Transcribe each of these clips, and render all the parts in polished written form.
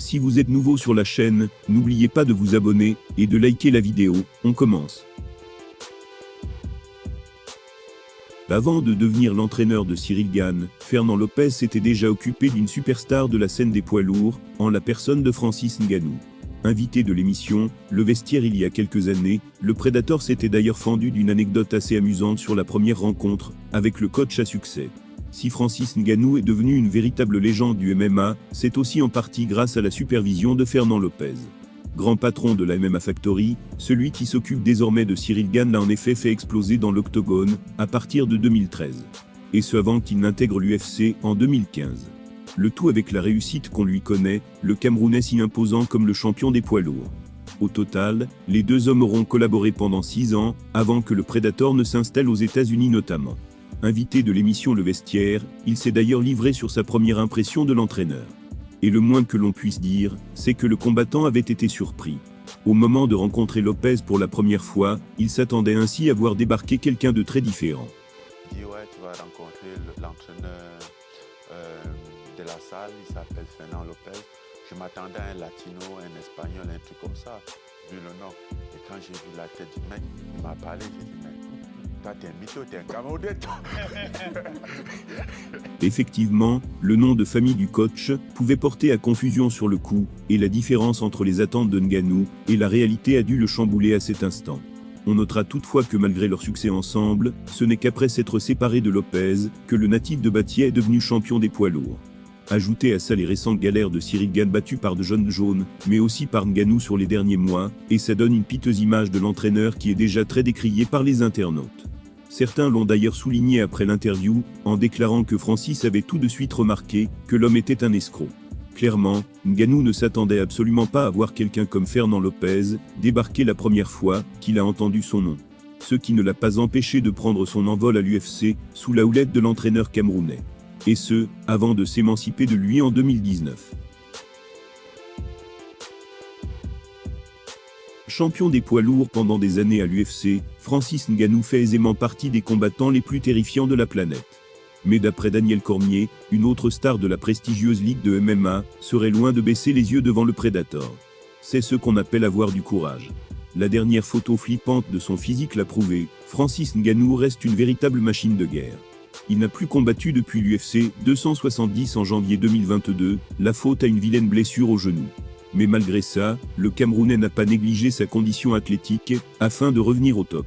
Si vous êtes nouveau sur la chaîne, n'oubliez pas de vous abonner et de liker la vidéo. On commence. Avant de devenir l'entraîneur de Cyril Gane, Fernand Lopez s'était déjà occupé d'une superstar de la scène des poids lourds, en la personne de Francis Ngannou. Invité de l'émission Le Vestiaire il y a quelques années, le Predator s'était d'ailleurs fendu d'une anecdote assez amusante sur la première rencontre, avec le coach à succès. Si Francis Ngannou est devenu une véritable légende du MMA, c'est aussi en partie grâce à la supervision de Fernand Lopez. Grand patron de la MMA Factory, celui qui s'occupe désormais de Cyril Gane l'a en effet fait exploser dans l'octogone, à partir de 2013. Et ce avant qu'il n'intègre l'UFC en 2015. Le tout avec la réussite qu'on lui connaît, le Camerounais s'y imposant comme le champion des poids lourds. Au total, les deux hommes auront collaboré pendant 6 ans, avant que le Predator ne s'installe aux États-Unis notamment. Invité de l'émission Le Vestiaire, il s'est d'ailleurs livré sur sa première impression de l'entraîneur. Et le moins que l'on puisse dire, c'est que le combattant avait été surpris. Au moment de rencontrer Lopez pour la première fois, il s'attendait ainsi à voir débarquer quelqu'un de très différent. Il dit ouais, tu vas rencontrer l'entraîneur de la salle, il s'appelle Fernand Lopez. Je m'attendais à un latino, un espagnol, un truc comme ça, vu le nom. Et quand j'ai vu la tête du mec, il m'a parlé, j'ai dit mais toi t'es un mytho, t'es un Camerounais toi. Effectivement, le nom de famille du coach pouvait porter à confusion sur le coup, et la différence entre les attentes de Ngannou et la réalité a dû le chambouler à cet instant. On notera toutefois que malgré leur succès ensemble, ce n'est qu'après s'être séparé de Lopez que le natif de Batiet est devenu champion des poids lourds. Ajoutez à ça les récentes galères de Cyril Gane battu par de John Jones, mais aussi par Ngannou sur les derniers mois, et ça donne une piteuse image de l'entraîneur qui est déjà très décrié par les internautes. Certains l'ont d'ailleurs souligné après l'interview, en déclarant que Francis avait tout de suite remarqué que l'homme était un escroc. Clairement, Ngannou ne s'attendait absolument pas à voir quelqu'un comme Fernand Lopez débarquer la première fois qu'il a entendu son nom. Ce qui ne l'a pas empêché de prendre son envol à l'UFC, sous la houlette de l'entraîneur camerounais. Et ce, avant de s'émanciper de lui en 2019. Champion des poids lourds pendant des années à l'UFC, Francis Ngannou fait aisément partie des combattants les plus terrifiants de la planète. Mais d'après Daniel Cormier, une autre star de la prestigieuse ligue de MMA, serait loin de baisser les yeux devant le Predator. C'est ce qu'on appelle avoir du courage. La dernière photo flippante de son physique l'a prouvé, Francis Ngannou reste une véritable machine de guerre. Il n'a plus combattu depuis l'UFC 270 en janvier 2022, la faute à une vilaine blessure au genou. Mais malgré ça, le Camerounais n'a pas négligé sa condition athlétique, afin de revenir au top.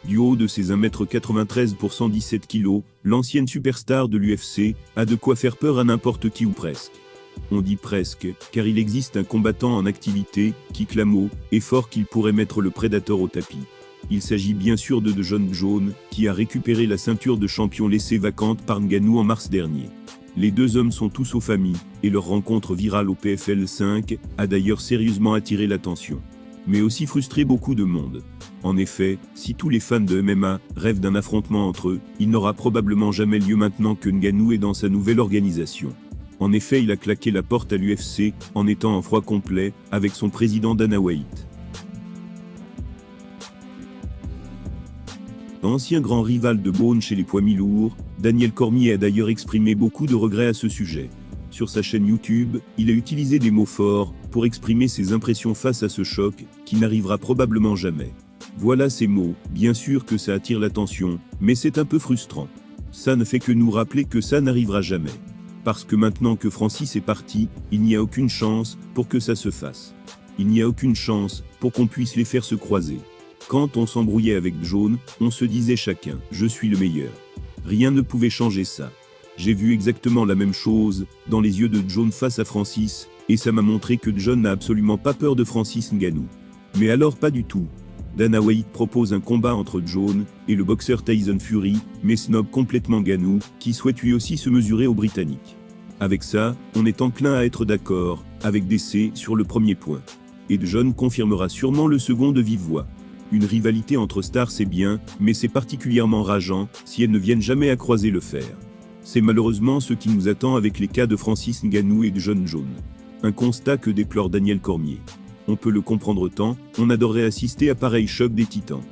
Du haut de ses 1m93 pour 117 kg, l'ancienne superstar de l'UFC a de quoi faire peur à n'importe qui ou presque. On dit presque, car il existe un combattant en activité, qui clame haut et fort qu'il pourrait mettre le Predator au tapis. Il s'agit bien sûr de John Jones, qui a récupéré la ceinture de champion laissée vacante par Ngannou en mars dernier. Les deux hommes sont tous aux familles, et leur rencontre virale au PFL 5 a d'ailleurs sérieusement attiré l'attention. Mais aussi frustré beaucoup de monde. En effet, si tous les fans de MMA rêvent d'un affrontement entre eux, il n'aura probablement jamais lieu maintenant que Ngannou est dans sa nouvelle organisation. En effet, il a claqué la porte à l'UFC, en étant en froid complet, avec son président Dana White. Ancien grand rival de Bourne chez les poids mi-lourds, Daniel Cormier a d'ailleurs exprimé beaucoup de regrets à ce sujet. Sur sa chaîne YouTube, il a utilisé des mots forts pour exprimer ses impressions face à ce choc, qui n'arrivera probablement jamais. Voilà ces mots, bien sûr que ça attire l'attention, mais c'est un peu frustrant. Ça ne fait que nous rappeler que ça n'arrivera jamais. Parce que maintenant que Francis est parti, il n'y a aucune chance pour que ça se fasse. Il n'y a aucune chance pour qu'on puisse les faire se croiser. Quand on s'embrouillait avec Jones, on se disait chacun « je suis le meilleur ». Rien ne pouvait changer ça. J'ai vu exactement la même chose dans les yeux de Jones face à Francis, et ça m'a montré que John n'a absolument pas peur de Francis Ngannou. Mais alors pas du tout. Dana White propose un combat entre Jones et le boxeur Tyson Fury, mais snob complètement Ngannou, qui souhaite lui aussi se mesurer aux Britanniques. Avec ça, on est enclin à être d'accord, avec DC sur le premier point. Et John confirmera sûrement le second de vive voix. Une rivalité entre stars c'est bien, mais c'est particulièrement rageant si elles ne viennent jamais à croiser le fer. C'est malheureusement ce qui nous attend avec les cas de Francis Ngannou et de John Jones. Un constat que déplore Daniel Cormier. On peut le comprendre tant, on adorerait assister à pareil choc des titans.